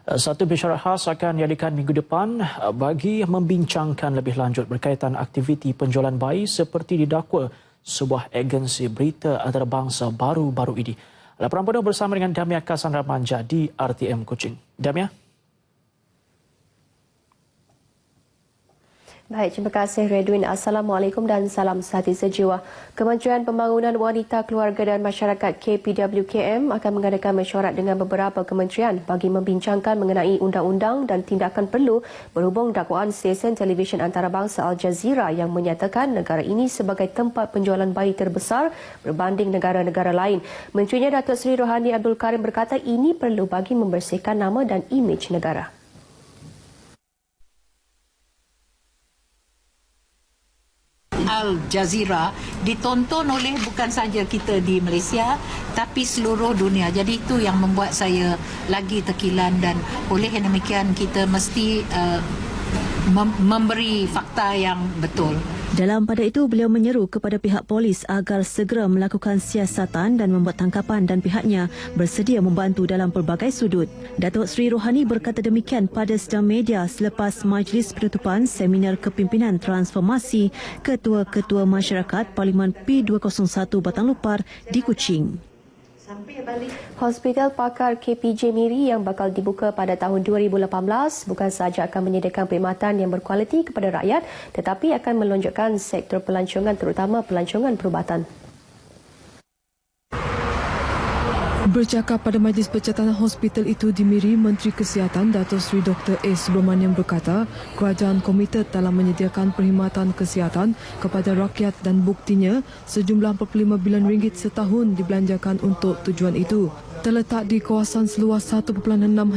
Satu mesyuarat khas akan diadakan minggu depan bagi membincangkan lebih lanjut berkaitan aktiviti penjualan bayi seperti didakwa sebuah agensi berita antarabangsa baru-baru ini. Laporan penuh bersama dengan Damia Cassandra Manja di RTM Kuching. Damia. Baik, terima kasih Redwin. Assalamualaikum dan salam sehati sejiwa. Kementerian Pembangunan Wanita, Keluarga dan Masyarakat KPWKM akan mengadakan mesyuarat dengan beberapa kementerian bagi membincangkan mengenai undang-undang dan tindakan perlu berhubung dakwaan stesen televisyen antarabangsa Al Jazeera yang menyatakan negara ini sebagai tempat penjualan bayi terbesar berbanding negara-negara lain. Menterinya Datuk Seri Rohani Abdul Karim berkata ini perlu bagi membersihkan nama dan imej negara. Al Jazeera ditonton oleh bukan saja kita di Malaysia tapi seluruh dunia. Jadi itu yang membuat saya lagi terkilan dan oleh demikian kita mesti memberi fakta yang betul. Dalam pada itu, beliau menyeru kepada pihak polis agar segera melakukan siasatan dan membuat tangkapan dan pihaknya bersedia membantu dalam pelbagai sudut. Datuk Seri Rohani berkata demikian pada sidang media selepas majlis penutupan Seminar Kepimpinan Transformasi Ketua-Ketua Masyarakat Parlimen P201 Batang Lupar di Kuching. Hospital Pakar KPJ Miri yang bakal dibuka pada tahun 2018 bukan sahaja akan menyediakan perkhidmatan yang berkualiti kepada rakyat tetapi akan melonjakkan sektor pelancongan terutama pelancongan perubatan. Bercakap pada majlis pencatatan hospital itu di Miri, Menteri Kesihatan Datuk Seri Dr. A. Subramaniam berkata kerajaan komited dalam menyediakan perkhidmatan kesihatan kepada rakyat dan buktinya sejumlah 45 bilion ringgit setahun dibelanjakan untuk tujuan itu. Terletak di kawasan seluas 1.6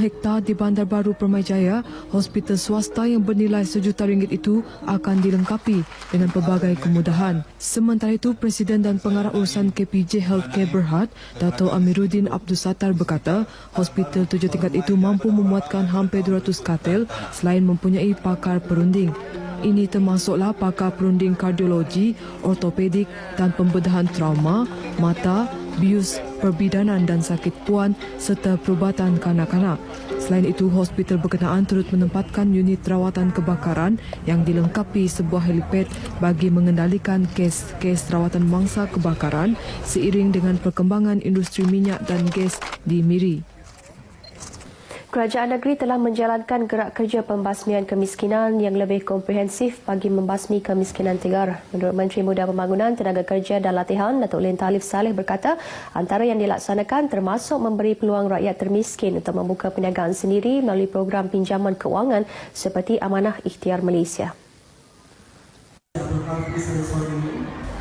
hektar di Bandar Baru Permai Jaya, hospital swasta yang bernilai RM1 juta itu akan dilengkapi dengan pelbagai kemudahan. Sementara itu, Presiden dan Pengarah Urusan KPJ Healthcare Berhad, Dato' Amiruddin Abdul Sattar berkata, hospital 7 tingkat itu mampu memuatkan hampir 200 katil selain mempunyai pakar perunding. Ini termasuklah pakar perunding kardiologi, ortopedik dan pembedahan trauma, mata, bius, perbidanan dan sakit puan serta perubatan kanak-kanak. Selain itu, hospital berkenaan turut menempatkan unit rawatan kebakaran yang dilengkapi sebuah helipad bagi mengendalikan kes-kes rawatan mangsa kebakaran seiring dengan perkembangan industri minyak dan gas di Miri. Kerajaan negeri telah menjalankan gerak kerja pembasmian kemiskinan yang lebih komprehensif bagi membasmi kemiskinan tegar. Menurut Menteri Muda Pembangunan, Tenaga Kerja dan Latihan, Datuk Lim Talif Saleh berkata, antara yang dilaksanakan termasuk memberi peluang rakyat termiskin untuk membuka perniagaan sendiri melalui program pinjaman kewangan seperti Amanah Ikhtiar Malaysia.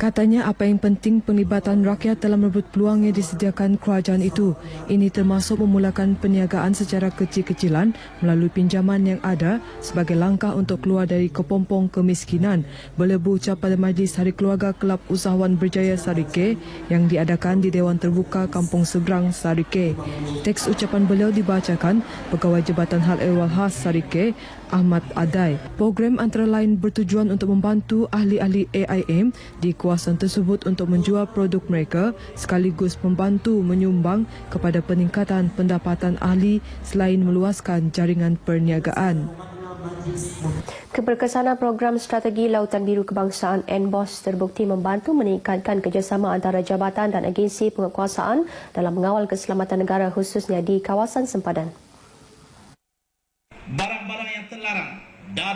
Katanya apa yang penting penglibatan rakyat dalam merebut peluang yang disediakan kerajaan itu. Ini termasuk memulakan perniagaan secara kecil-kecilan melalui pinjaman yang ada sebagai langkah untuk keluar dari kepompong kemiskinan. Beliau berucap pada Majlis Hari Keluarga Kelab Usahawan Berjaya Sarike yang diadakan di Dewan Terbuka Kampung Seberang Sarike. Teks ucapan beliau dibacakan Pegawai Jabatan Hal Ehwal Khas Sarike, Ahmad Adai. Program antara lain bertujuan untuk membantu ahli-ahli AIM di kawasan tersebut untuk menjual produk mereka sekaligus membantu menyumbang kepada peningkatan pendapatan ahli selain meluaskan jaringan perniagaan. Keberkesanan program strategi Lautan Biru Kebangsaan NBOS terbukti membantu meningkatkan kerjasama antara jabatan dan agensi penguatkuasaan dalam mengawal keselamatan negara khususnya di kawasan sempadan. Barang-barang yang terlarang.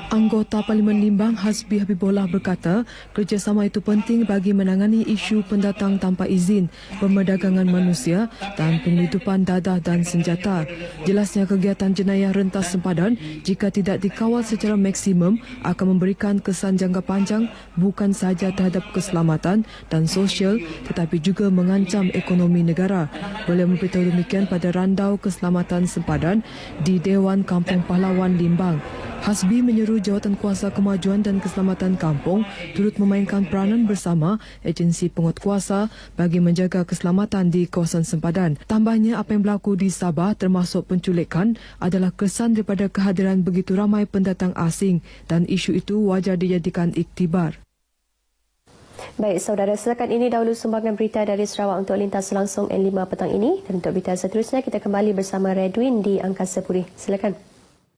Anggota Parlimen Limbang Hasbi Habibullah berkata kerjasama itu penting bagi menangani isu pendatang tanpa izin, pemerdagangan manusia dan penyelundupan dadah dan senjata. Jelasnya kegiatan jenayah rentas sempadan jika tidak dikawal secara maksimum akan memberikan kesan jangka panjang bukan sahaja terhadap keselamatan dan sosial tetapi juga mengancam ekonomi negara. Beliau memberitahu demikian pada Randau Keselamatan Sempadan di Dewan Kampung Pahlawan Limbang. Hasbi menyeru Jawatan Kuasa Kemajuan dan Keselamatan Kampung turut memainkan peranan bersama agensi penguatkuasa bagi menjaga keselamatan di kawasan sempadan. Tambahnya, apa yang berlaku di Sabah termasuk penculikan adalah kesan daripada kehadiran begitu ramai pendatang asing dan isu itu wajar dijadikan iktibar. Baik, saudara, setakat ini dahulu sumbangan berita dari Sarawak untuk lintas langsung N5 petang ini. Dan untuk berita seterusnya, kita kembali bersama Redwin di Angkasa Puri. Silakan.